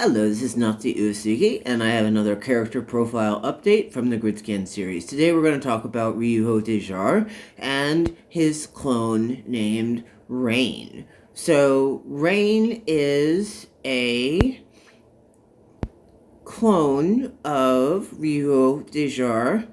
Hello, this is Natsuya Uesugi, and I have another character profile update from the grydscaen series. Today we're going to talk about Riuho Dejarre and his clone named Rayne. So, Rayne is a clone of Riuho Dejarre.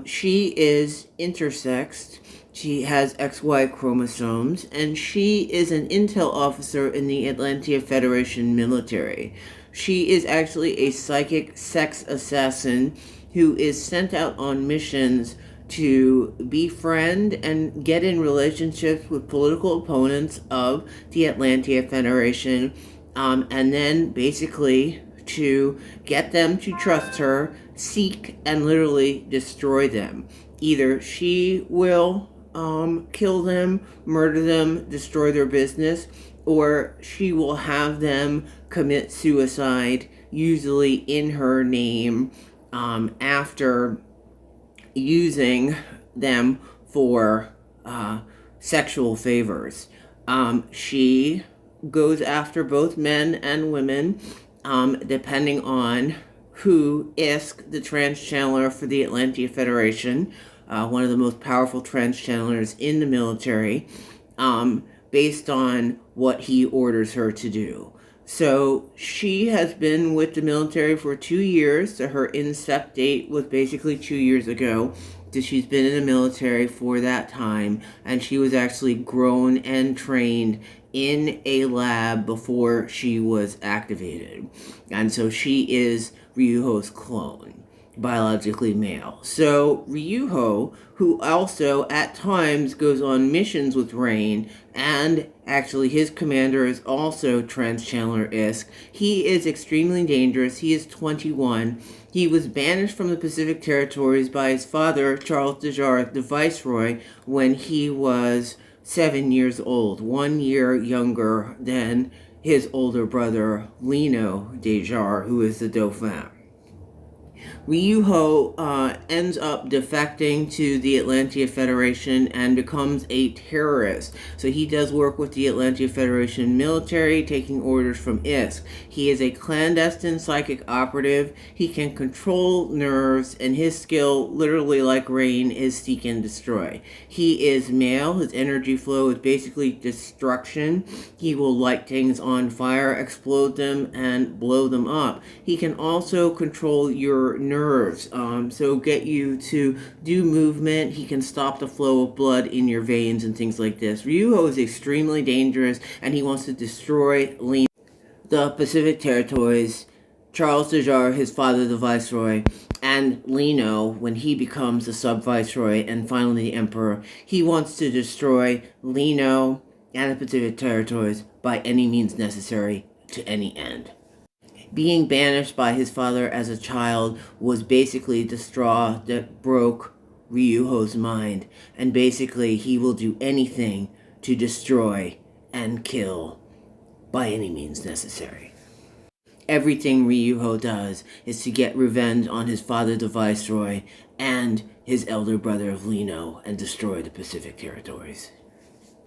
She is intersexed. She has XY chromosomes, and she is an intel officer in the Atlantea Federation military. She is actually a psychic sex assassin who is sent out on missions to befriend and get in relationships with political opponents of the Atlantea Federation, and then basically to get them to trust her, seek, and literally destroy them. Either she will kill them, murder them, destroy their business, or she will have them commit suicide, usually in her name, after using them for sexual favors. She goes after both men and women, depending on who is the trans-channeler for the Atlantea Federation, one of the most powerful trans-channelers in the military, based on what he orders her to do. So she has been with the military for 2 years, so her incept date was basically 2 years ago. So she's been in the military for that time, and she was actually grown and trained in a lab before she was activated. And so she is Ryuho's clone, biologically male. So Riuho, who also at times goes on missions with Rayne, and actually his commander is also Trans-Channeler Isk, he is extremely dangerous. He is 21. He was banished from the Pacific Territories by his father, Charles Dejarre, the Viceroy, when he was 7 years old, 1 year younger than his older brother, Riuho Dejarre, who is the Dauphin. Riuho ends up defecting to the Atlantea Federation and becomes a terrorist. So he does work with the Atlantea Federation military, taking orders from Isk. He is a clandestine psychic operative. He can control nerves, and his skill, literally like Rayne, is seek and destroy. He is male. His energy flow is basically destruction. He will light things on fire, explode them, and blow them up. He can also control your nerves, so get you to do movement. He can stop the flow of blood in your veins and things like this. Riuho is extremely dangerous, and he wants to destroy the Pacific Territories, Charles Dejarre, his father, the Viceroy, and Riuho, when he becomes the Sub-Viceroy and finally the Emperor. He wants to destroy Riuho and the Pacific Territories by any means necessary to any end. Being banished by his father as a child was basically the straw that broke Riuho's mind, and basically he will do anything to destroy and kill by any means necessary. Everything Riuho does is to get revenge on his father, the Viceroy, and his elder brother Riuho, and destroy the Pacific Territories.